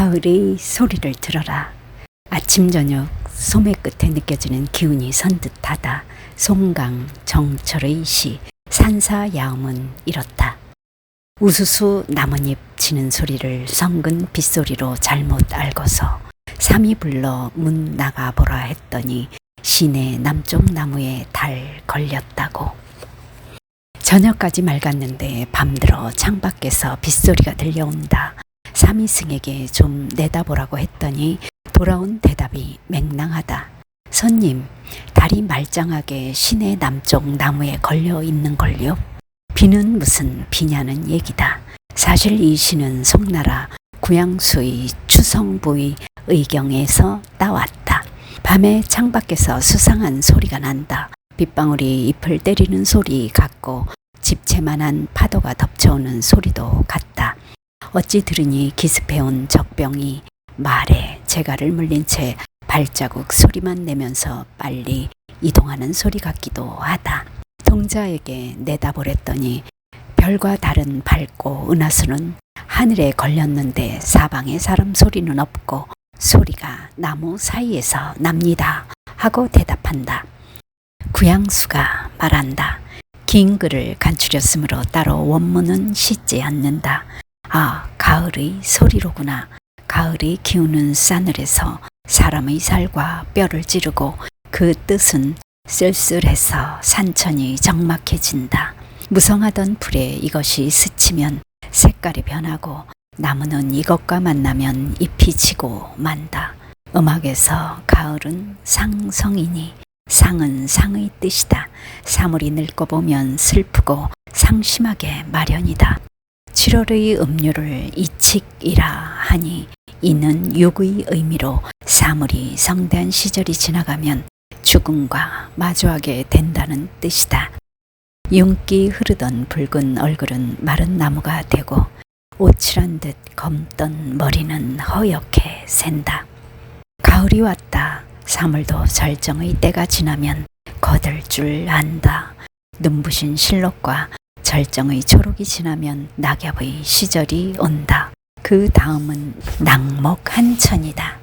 가을의 소리를 들어라. 아침 저녁 소매 끝에 느껴지는 기운이 선듯하다. 송강 정철의 시 산사야음은 이렇다. 우수수 나뭇잎 치는 소리를 성근 빗소리로 잘못 알고서 삼이 불러 문 나가보라 했더니 시내 남쪽 나무에 달 걸렸다고. 저녁까지 맑았는데 밤들어 창밖에서 빗소리가 들려온다. 삼이승에게 좀 내다보라고 했더니 돌아온 대답이 맹랑하다. 손님, 달이 말짱하게 시내 남쪽 나무에 걸려 있는 걸요. 비는 무슨 비냐는 얘기다. 사실 이 시는 송나라 구양수의 추성부의 의경에서 따왔다. 밤에 창밖에서 수상한 소리가 난다. 빗방울이 잎을 때리는 소리 같고 집채만한 파도가 덮쳐오는 소리도 같다. 어찌 들으니 기습해온 적병이 말에 재갈을 물린 채 발자국 소리만 내면서 빨리 이동하는 소리 같기도 하다. 동자에게 내다보랬더니 별과 다른 밝고 은하수는 하늘에 걸렸는데 사방에 사람 소리는 없고 소리가 나무 사이에서 납니다 하고 대답한다. 구양수가 말한다. 긴 글을 간추렸으므로 따로 원문은 씻지 않는다. 아, 가을의 소리로구나. 가을이 기우는 싸늘해서 사람의 살과 뼈를 찌르고 그 뜻은 쓸쓸해서 산천이 적막해진다. 무성하던 풀에 이것이 스치면 색깔이 변하고 나무는 이것과 만나면 잎이 지고 만다. 음악에서 가을은 상성이니 상은 상의 뜻이다. 사물이 늙고 보면 슬프고 상심하게 마련이다. 7월의 음료를 이칙이라 하니 이는 육의 의미로 사물이 성대한 시절이 지나가면 죽음과 마주하게 된다는 뜻이다. 윤기 흐르던 붉은 얼굴은 마른 나무가 되고 오칠한 듯 검던 머리는 허옇게 샌다. 가을이 왔다. 사물도 절정의 때가 지나면 거들 줄 안다. 눈부신 실록과 절정의 초록이 지나면 낙엽의 시절이 온다. 그 다음은 낙목 한천이다.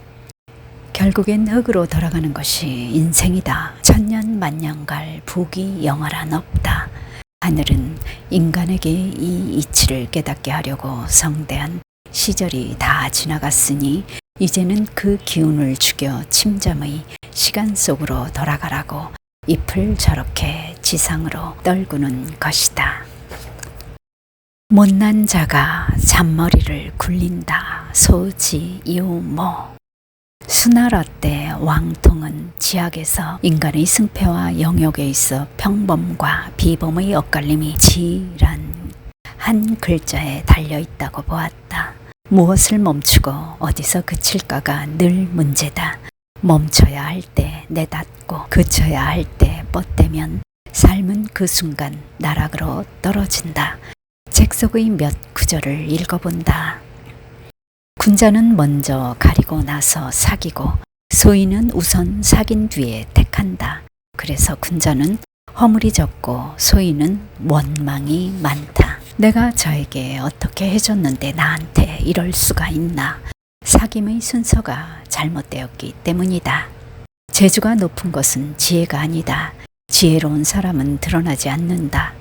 결국엔 흙으로 돌아가는 것이 인생이다. 천년 만년갈 부귀 영화란 없다. 하늘은 인간에게 이 이치를 깨닫게 하려고 성대한 시절이 다 지나갔으니 이제는 그 기운을 죽여 침잠의 시간 속으로 돌아가라고 잎을 저렇게 지상으로 떨구는 것이다. 못난 자가 잔머리를 굴린다. 소지유모. 수나라 때 왕통은 지학에서 인간의 승패와 영역에 있어 평범과 비범의 엇갈림이 지란 한 글자에 달려있다고 보았다. 무엇을 멈추고 어디서 그칠까가 늘 문제다. 멈춰야 할 때 내닫고 그쳐야 할 때 뻗대면 삶은 그 순간 나락으로 떨어진다. 책 속의 몇 구절을 읽어본다. 군자는 먼저 가리고 나서 사귀고 소인은 우선 사귄 뒤에 택한다. 그래서 군자는 허물이 적고 소인은 원망이 많다. 내가 저에게 어떻게 해줬는데 나한테 이럴 수가 있나. 사귐의 순서가 잘못되었기 때문이다. 재주가 높은 것은 지혜가 아니다. 지혜로운 사람은 드러나지 않는다.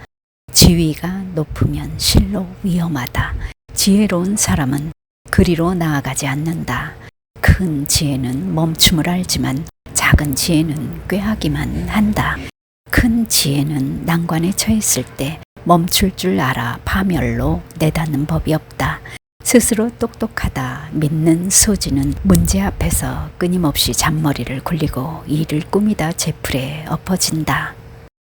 지위가 높으면 실로 위험하다. 지혜로운 사람은 그리로 나아가지 않는다. 큰 지혜는 멈춤을 알지만 작은 지혜는 꾀하기만 한다. 큰 지혜는 난관에 처했을 때 멈출 줄 알아 파멸로 내닫는 법이 없다. 스스로 똑똑하다 믿는 소지는 문제 앞에서 끊임없이 잔머리를 굴리고 일을 꾸미다 제풀에 엎어진다.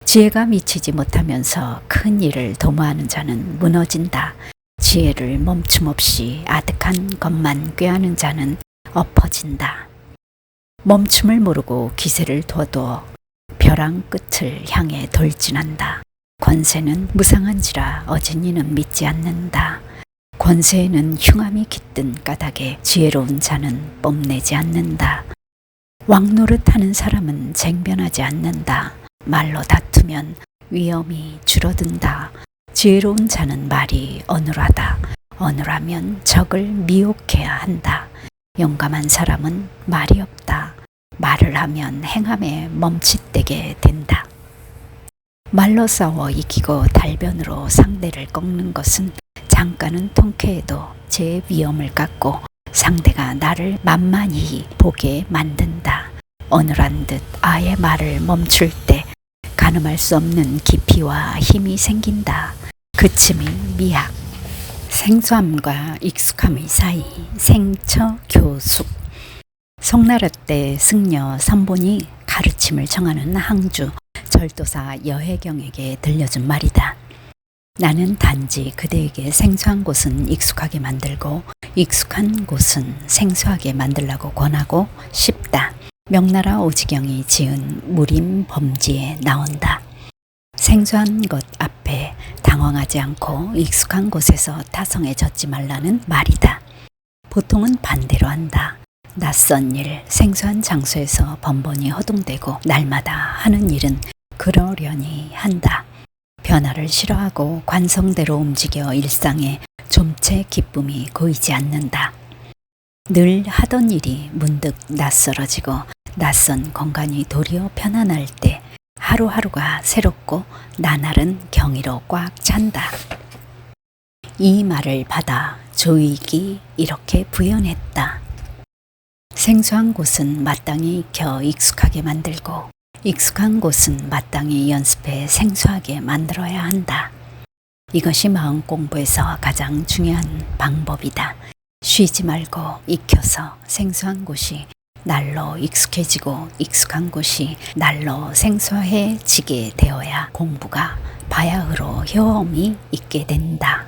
지혜가 미치지 못하면서 큰 일을 도모하는 자는 무너진다. 지혜를 멈춤없이 아득한 것만 꾀하는 자는 엎어진다. 멈춤을 모르고 기세를 둬도 벼랑 끝을 향해 돌진한다. 권세는 무상한지라 어진이는 믿지 않는다. 권세에는 흉함이 깃든 까닭에 지혜로운 자는 뽐내지 않는다. 왕노릇하는 사람은 쟁변하지 않는다. 말로 다투면 위험이 줄어든다. 지혜로운 자는 말이 어눌하다. 어눌하면 적을 미혹해야 한다. 용감한 사람은 말이 없다. 말을 하면 행함에 멈칫대게 된다. 말로 싸워 이기고 달변으로 상대를 꺾는 것은 잠깐은 통쾌해도 제 위험을 갖고 상대가 나를 만만히 보게 만든다. 어느란 듯 아예 말을 멈출 때 가늠할 수 없는 깊이와 힘이 생긴다. 그침이 미학. 생소함과 익숙함의 사이 생처교숙. 송나라 때 승려 선본이 가르침을 정하는 항주 절도사 여혜경에게 들려준 말이다. 나는 단지 그대에게 생소한 곳은 익숙하게 만들고 익숙한 곳은 생소하게 만들라고 권하고 싶다. 명나라 오지경이 지은 무림 범지에 나온다. 생소한 것 앞에 당황하지 않고 익숙한 곳에서 타성해졌지 말라는 말이다. 보통은 반대로 한다. 낯선 일, 생소한 장소에서 번번이 허둥대고 날마다 하는 일은 그러려니 한다. 변화를 싫어하고 관성대로 움직여 일상에 좀체 기쁨이 고이지 않는다. 늘 하던 일이 문득 낯설어지고 낯선 공간이 도리어 편안할 때 하루하루가 새롭고 나날은 경이로 꽉 찬다. 이 말을 받아 조익이 이렇게 부연했다. 생소한 곳은 마땅히 익혀 익숙하게 만들고 익숙한 곳은 마땅히 연습해 생소하게 만들어야 한다. 이것이 마음 공부에서 가장 중요한 방법이다. 쉬지 말고 익혀서 생소한 곳이 날로 익숙해지고 익숙한 곳이 날로 생소해지게 되어야 공부가 바야흐로 효험이 있게 된다.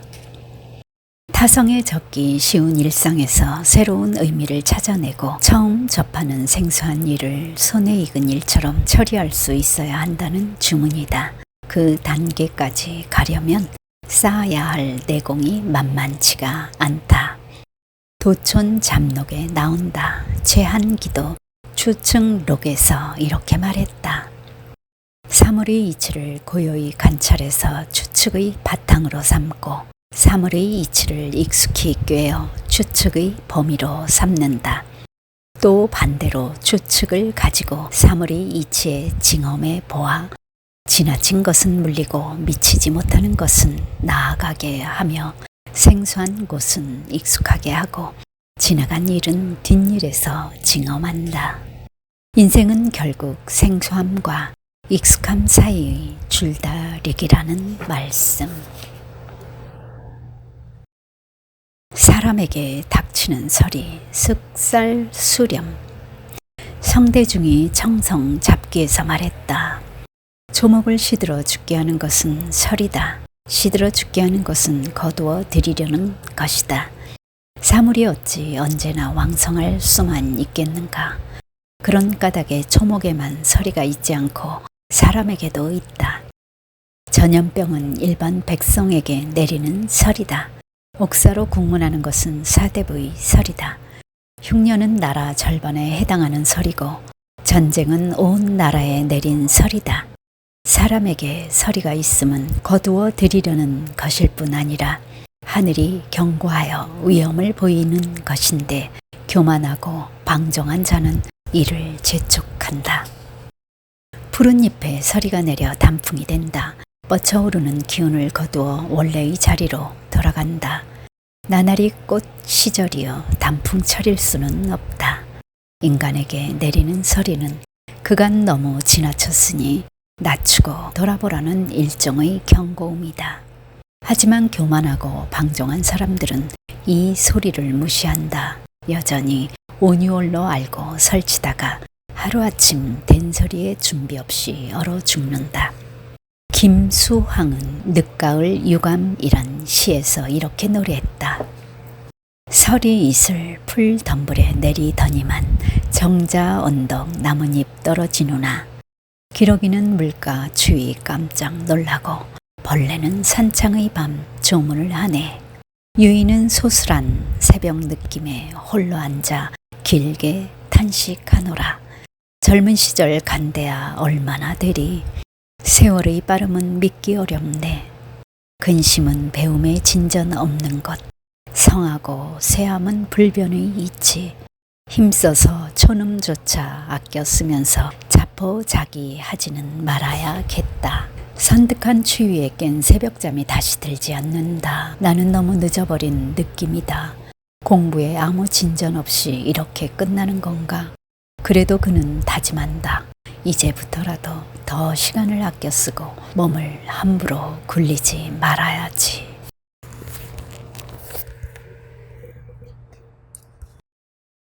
타성에 적기 쉬운 일상에서 새로운 의미를 찾아내고 처음 접하는 생소한 일을 손에 익은 일처럼 처리할 수 있어야 한다는 주문이다. 그 단계까지 가려면 쌓아야 할 내공이 만만치가 않다. 도촌 잡록에 나온다. 최한기도 추측록에서 이렇게 말했다. 사물의 이치를 고요히 관찰해서 추측의 바탕으로 삼고 사물의 이치를 익숙히 꿰어 추측의 범위로 삼는다. 또 반대로 추측을 가지고 사물의 이치의 징험에 보아 지나친 것은 물리고 미치지 못하는 것은 나아가게 하며 생소한 곳은 익숙하게 하고 지나간 일은 뒷일에서 징험한다. 인생은 결국 생소함과 익숙함 사이의 줄다리기라는 말씀. 사람에게 닥치는 설이 슥살수렴. 성대중이 청성 잡기에서 말했다. 조목을 시들어 죽게 하는 것은 설이다. 시들어 죽게 하는 것은 거두어 들이려는 것이다. 사물이 어찌 언제나 왕성할 수만 있겠는가. 그런 까닭에 초목에만 서리가 있지 않고 사람에게도 있다. 전염병은 일반 백성에게 내리는 설이다. 옥사로 국문하는 것은 사대부의 설이다. 흉년은 나라 절반에 해당하는 설이고 전쟁은 온 나라에 내린 설이다. 사람에게 서리가 있음은 거두어 들이려는 것일 뿐 아니라 하늘이 경고하여 위험을 보이는 것인데 교만하고 방종한 자는 이를 재촉한다. 푸른 잎에 서리가 내려 단풍이 된다. 뻗쳐오르는 기운을 거두어 원래의 자리로 돌아간다. 나날이 꽃 시절이여 단풍철일 수는 없다. 인간에게 내리는 서리는 그간 너무 지나쳤으니 낮추고 돌아보라는 일종의 경고음이다. 하지만 교만하고 방종한 사람들은 이 소리를 무시한다. 여전히 온유홀로 알고 설치다가 하루아침 된소리에 준비 없이 얼어 죽는다. 김수황은 늦가을 유감이란 시에서 이렇게 노래했다. 설이 이슬 풀 덤불에 내리더니만 정자 언덕 나뭇잎 떨어지누나. 기러기는 물가 추위 깜짝 놀라고 벌레는 산창의 밤 조문을 하네. 유인은 소슬한 새벽 느낌에 홀로 앉아 길게 탄식하노라. 젊은 시절 간대야 얼마나 되리. 세월의 빠름은 믿기 어렵네. 근심은 배움에 진전 없는 것. 성하고 쇠함은 불변의 이치. 힘써서 촌음조차 아껴 쓰면서 자포자기하지는 말아야겠다. 선득한 추위에 깬 새벽잠이 다시 들지 않는다. 나는 너무 늦어버린 느낌이다. 공부에 아무 진전 없이 이렇게 끝나는 건가? 그래도 그는 다짐한다. 이제부터라도 더 시간을 아껴 쓰고 몸을 함부로 굴리지 말아야지.